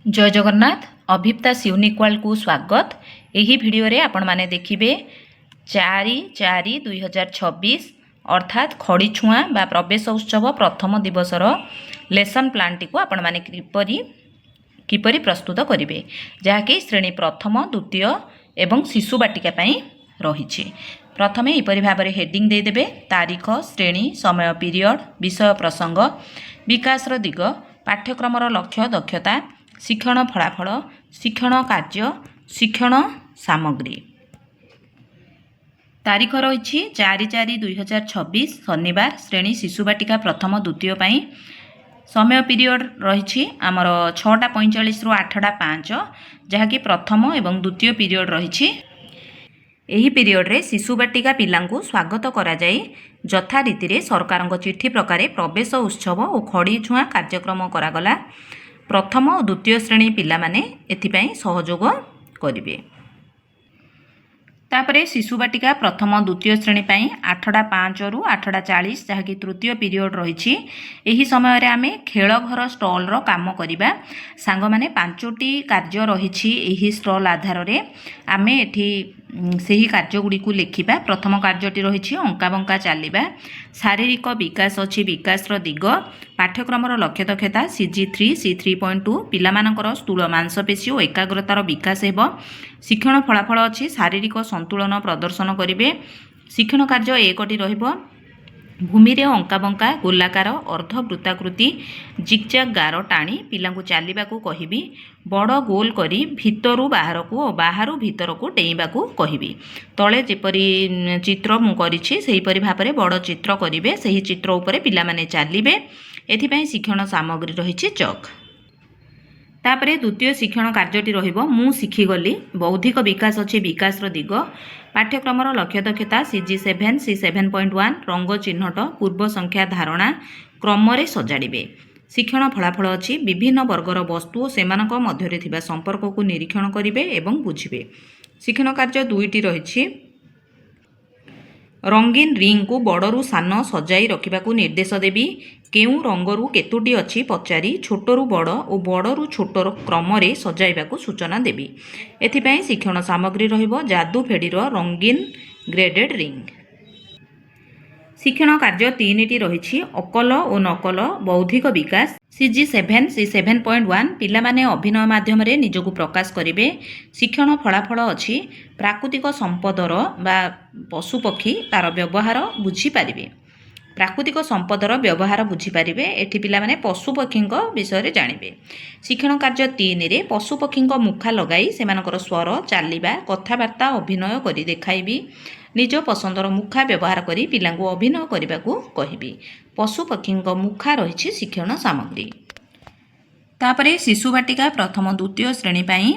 जय जगन्नाथ अभिप्तास यूनिक्वाल को स्वागत। यही भिडियो रे आपण माने देखिबे 4/4/2026 अर्थात खड़ी छुआ बा प्रवेश उत्सव प्रथम दिवसर लेसन प्लान टी को आपण माने किपरि प्रस्तुत करिवे जहाँकि श्रेणी प्रथम द्वितीय एवं शिशु बाटिका पई रहिछि। प्रथमे एपरि भाबरे हेडिंग दे देबे तारीख श्रेणी समय पीरियड विषय प्रसंग विकासर दिग पाठ्यक्रमर लक्ष्य दक्षता शिक्षण फलाफल शिक्षण कार्य शिक्षण सामग्री। तारीख रही 4/4/2026 शनिवार श्रेणी शिशु बाटिका प्रथम द्वितीय पाई समय पीरियड रही आमर 6:45 रु 8:05 जहाँकि प्रथम एवं द्वितीय पीरियड रही। यही पीरियड रे शिशु बाटिका पिलांकु स्वागत करा जाई जथा रीति रे सरकार चिठी प्रकार प्रवेश उत्सव और खड़ी छुआ कार्यक्रम करागला। प्रथम और द्वितीय श्रेणी पिला माने एथिपाई सहयोग करिवे। तापरे शिशु बाटिका प्रथम द्वितीय श्रेणी पाई 8:05 रु 8:40 जहाँकि तृतीय पीरियड रही। यही समय रे आमे खेल घर स्टॉल रो काम करिबा। सांग माने 5टी कार्य रही। यही स्टॉल आधार रे आमे एठी सही कार्यगुड़ी को लिखिबा। प्रथम कार्यटी रही अंका बंका चलवा शारीरिक विकास अच्छी विकास दिग पाठ्यक्रमर लक्ष्य दक्षता CG3 C3.2 पिलामानकर स्थूल मांसपेशी और एकाग्रतार विकास हेब। शिक्षण फलाफल अच्छी शारीरिक संतुलन प्रदर्शन करेंगे। शिक्षण कार्य एकटी रहिबो भूमि रे अंका बंका गोलाकार अर्धवृत्ताकृति जिगजैग गार टाणी पिलांकु चलिबाकू कहिबी। बड़ गोल करी भितरु बाहर को और बाहरु भीतर को डेइबाकू कहिबी। तले जेपरी चित्र मु करिछि सेहीपरि भाबरे बड़ चित्र करिवे। सेही चित्र उपरे पिला माने चलिबे। एथिपई शिक्षण सामग्री रहिछि चक। तापरे द्वितीय शिक्षण कार्यटी रहिबो मु शिखिगली बौद्धिक विकास अच्छी विकास दिग पाठ्यक्रमर लक्ष्य दक्षता CG7 C7.1 रंग चिन्हट पूर्व संख्या धारणा क्रम रे सजाड़िबे। शिक्षण फलाफल अच्छी विभिन्न वर्गर वस्तु और सेमानक मध्यरे थिबा संपर्क को निरीक्षण करिवे एवं बुझिबे। शिक्षण कार्य दुईटी रही। रंगीन रिंग को बड़रू सान सजाई रखिबाकू निर्देश देवी। केउ रंगरू केतोटी अच्छी पचारि छोटरू बड़ और बड़रू छोटर क्रम रे सजाइबाकू सूचना देवी। एथिपाई शिक्षण सामग्री रहिबो जादू फेडीर रंगीन ग्रेडेड रिंग। शिक्षण कार्य 3टी रही। अकल और नकल बौद्धिक विकास CG7 C7.1 पिला माने अभिनय माध्यम रे निजको प्रकाश करिवे। शिक्षण फलाफल अच्छी प्राकृतिक संपदर बा पशुपक्षी तार व्यवहार बुझी पारिबे। प्राकृतिक संपदर व्यवहार बुझी पारिबे। एठी पिला माने पशुपक्षी विषय रे जानिबे। शिक्षण कार्य 3 रे पशुपक्षी मुखा लगाई सेमानकर स्वर चालिबा कथाबार्ता अभिनय करी देखाइबी। निज पसंदर मुखा व्यवहार करी पिलांकु अभिनय करने कहिबी। पशुपक्षी मुखा रही शिक्षण सामग्री। तापरे शिशु बाटिका प्रथम द्वितीय श्रेणी पाई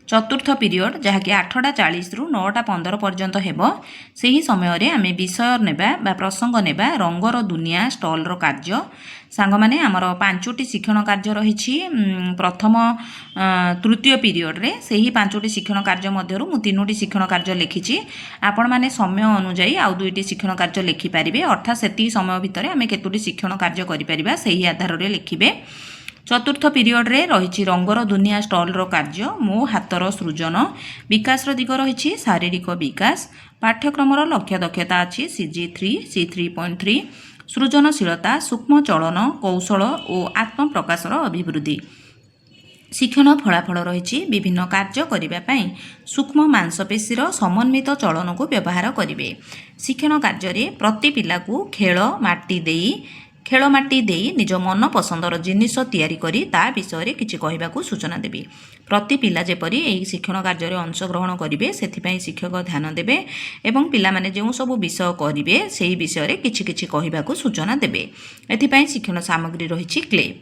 चतुर्थ पीरियड जहाँकि 8:40 रु 9:15 पर्यंत हेब। सही समय रे आमे विषय नेबा बा प्रसंग नेबा रंगर दुनिया स्टॉल रो कार्य। सांग माने आमर 5टी शिक्षण कार्य रही। प्रथम तृतीय पीरियड रे सही 5टी शिक्षण कार्य मध्यरु मु 3टी शिक्षण कार्य लिखिछि। आपण माने समय अनुसार आउ 2टी शिक्षण कार्य लिखि पारिबे। अर्थात सेती समय भितर आमे केतोटी शिक्षण कार्य करि परिबा सही आधार रे लिखिबे। चतुर्थ पीरियड रे रही रंगर दुनिया स्टॉल रो कार्य मो हातर सृजन विकास दिग रही शारीरिक विकास पाठ्यक्रमर लक्ष्य दक्षता अच्छी CG3 C3.3 सृजनशीलता सूक्ष्म चलन कौशल और आत्म प्रकाशर अभिवृद्धि। शिक्षण फलाफल रही विभिन्न कार्य करने सूक्ष्म मांसपेशीर समन्वित चलन को व्यवहार करेंगे। शिक्षण कार्य प्रति पिला को खेल माटी देई निज मन पसंदर जिनिस तैयारी करी ता विषय किछि कहिबाकू सूचना देबी। प्रति पिला जेपरी एही शिक्षण कार्य रे अंशग्रहण करिवे सेथिपाई शिक्षक ध्यान देबे एवं पिला माने जेउ सब विषय करिवे सेही विषय रे किछि किछि कहिबाकू सूचना देबे। एथिपाई शिक्षण सामग्री रहिछि क्ले।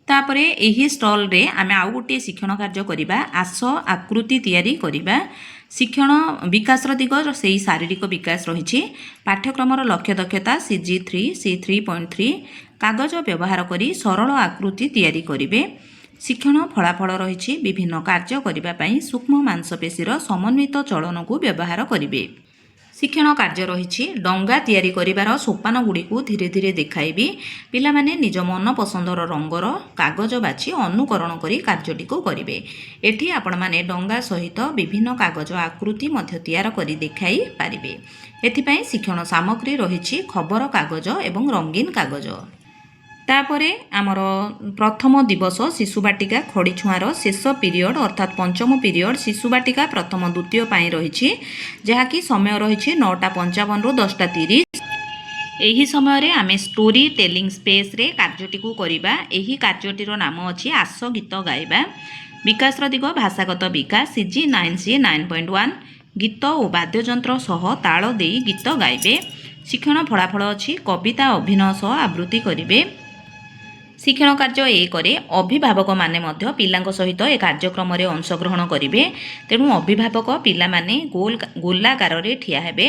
तापरे एही स्टॉल रे आमे आउ गोटे शिक्षण कार्य करिबा आस आकृति तैयारी करिबा। शिक्षण विकास दिग से शारीरिक विकास रही। पाठ्यक्रमर लक्ष्य दक्षता CG3 C3.3 कागज व्यवहार करी सरल आकृति तैयारी करिवे। शिक्षण फलाफल रही विभिन्न कार्य करने सूक्ष्म मांसपेशीर समन्वित चलन को व्यवहार करिवे। ଶିକ୍ଷଣ କାର୍ଯ୍ୟ ରହିଛି ଡଙ୍ଗା ତିଆରି କରିବାର ସୋପାନଗୁଡ଼ିକୁ ଧୀରେ ଧୀରେ ଦେଖାଇବି। ପିଲାମାନେ ନିଜ ମନ ପସନ୍ଦର ରଙ୍ଗର କାଗଜ ବାଛି ଅନୁକରଣ କରି କାର୍ଯ୍ୟଟିକୁ କରିବେ। ଏଠି ଆପଣମାନେ ଡଙ୍ଗା ସହିତ ବିଭିନ୍ନ କାଗଜ ଆକୃତି ମଧ୍ୟ ତିଆରି କରି ଦେଖାଇ ପାରିବେ। ଏଥିପାଇଁ ଶିକ୍ଷଣ ସାମଗ୍ରୀ ରହିଛି ଖବର କାଗଜ ଏବଂ ରଙ୍ଗୀନ କାଗଜ। ତାପରେ ଆମର ପ୍ରଥମ ଦିବସ ଶିଶୁ ବାଟିକା ଖଡ଼ିଛୁଆଁର ଶେଷ ପିରିୟଡ଼ ଅର୍ଥାତ୍ ପଞ୍ଚମ ପିରିୟଡ଼ ଶିଶୁ ବାଟିକା ପ୍ରଥମ ଦ୍ୱିତୀୟ ପାଇଁ ରହିଛି, ଯାହାକି ସମୟ ରହିଛି 9:55ରୁ 10:30। ଏହି ସମୟରେ ଆମେ ଷ୍ଟୋରି ଟେଲିଂ ସ୍ପେସ୍ରେ କାର୍ଯ୍ୟଟିକୁ କରିବା। ଏହି କାର୍ଯ୍ୟଟିର ନାମ ଅଛି ଆସ ଗୀତ ଗାଇବା। ବିକାଶର ଦିଗ ଭାଷାଗତ ବିକାଶ CG9C 9.1 ଗୀତ ଓ ବାଦ୍ୟଯନ୍ତ୍ର ସହ ତାଳ ଦେଇ ଗୀତ ଗାଇବେ। ଶିକ୍ଷଣ ଫଳାଫଳ ଅଛି କବିତା ଅଭିନୟ ସହ ଆବୃତ୍ତି କରିବେ। ଶିକ୍ଷଣ କାର୍ଯ୍ୟ 1ରେ ଅଭିଭାବକମାନେ ମଧ୍ୟ ପିଲାଙ୍କ ସହିତ ଏ କାର୍ଯ୍ୟକ୍ରମରେ ଅଂଶଗ୍ରହଣ କରିବେ। ତେଣୁ ଅଭିଭାବକ ପିଲାମାନେ ଗୋଲାକାରରେ ଠିଆ ହେବେ।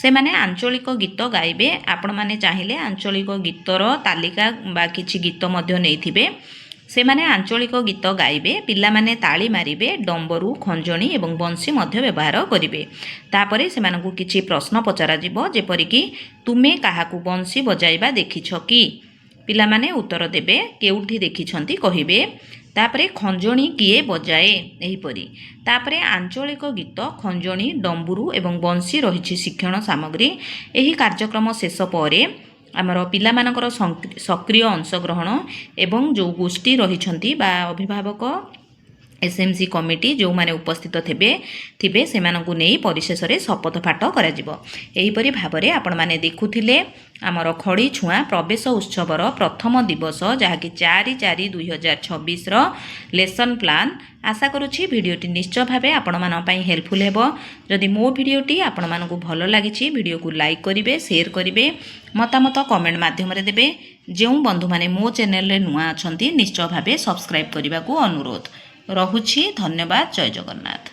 ସେମାନେ ଆଞ୍ଚଳିକ ଗୀତ ଗାଇବେ। ଆପଣମାନେ ଚାହିଁଲେ ଆଞ୍ଚଳିକ ଗୀତର ତାଲିକା ବା କିଛି ଗୀତ ମଧ୍ୟ ନେଇଥିବେ। ସେମାନେ ଆଞ୍ଚଳିକ ଗୀତ ଗାଇବେ। ପିଲାମାନେ ତାଳି ମାରିବେ, ଡମ୍ବରୁ, ଖଞ୍ଜଣି ଏବଂ ବଂଶୀ ମଧ୍ୟ ବ୍ୟବହାର କରିବେ। ତାପରେ ସେମାନଙ୍କୁ କିଛି ପ୍ରଶ୍ନ ପଚରାଯିବ, ଯେପରିକି ତୁମେ କାହାକୁ ବଂଶୀ ବଜାଇବା ଦେଖିଛ କି? ପିଲାମାନେ ଉତ୍ତର ଦେବେ, କେଉଁଠି ଦେଖିଛନ୍ତି କହିବେ। ତାପରେ ଖଞ୍ଜଣି କିଏ ବଜାଏ, ଏହିପରି। ତାପରେ ଆଞ୍ଚଳିକ ଗୀତ, ଖଞ୍ଜଣି, ଡମ୍ବୁରୁ ଏବଂ ବଂଶୀ ରହିଛି ଶିକ୍ଷଣ ସାମଗ୍ରୀ। ଏହି କାର୍ଯ୍ୟକ୍ରମ ଶେଷ ପରେ ଆମର ପିଲାମାନଙ୍କର ସକ୍ରିୟ ଅଂଶଗ୍ରହଣ ଏବଂ ଯେଉଁ ଗୋଷ୍ଠୀ ରହିଛନ୍ତି ବା ଅଭିଭାବକ SMC କମିଟି ଯେଉଁମାନେ ଉପସ୍ଥିତ ଥିବେ ସେମାନଙ୍କୁ ନେଇ ପରିଶେଷରେ ଶପଥ ପାଠ କରାଯିବ। ଏହିପରି ଭାବରେ ଆପଣମାନେ ଦେଖୁଥିଲେ ଆମର ଖଡ଼ିଛୁଆଁ ପ୍ରବେଶ ଉତ୍ସବର ପ୍ରଥମ ଦିବସ, ଯାହାକି 4/4/2026ର ଲେସନ୍ ପ୍ଲାନ୍। ଆଶା କରୁଛି ଭିଡ଼ିଓଟି ନିଶ୍ଚୟ ଭାବେ ଆପଣମାନଙ୍କ ପାଇଁ ହେଲ୍ପଫୁଲ୍ ହେବ। ଯଦି ମୋ ଭିଡ଼ିଓଟି ଆପଣମାନଙ୍କୁ ଭଲ ଲାଗିଛି ଭିଡ଼ିଓକୁ ଲାଇକ୍ କରିବେ, ସେୟାର କରିବେ, ମତାମତ କମେଣ୍ଟ ମାଧ୍ୟମରେ ଦେବେ। ଯେଉଁ ବନ୍ଧୁମାନେ ମୋ ଚ୍ୟାନେଲରେ ନୂଆ ଅଛନ୍ତି ନିଶ୍ଚୟ ଭାବେ ସବସ୍କ୍ରାଇବ୍ କରିବାକୁ ଅନୁରୋଧ। ରହୁଛି। ଧନ୍ୟବାଦ। ଜୟ ଜଗନ୍ନାଥ।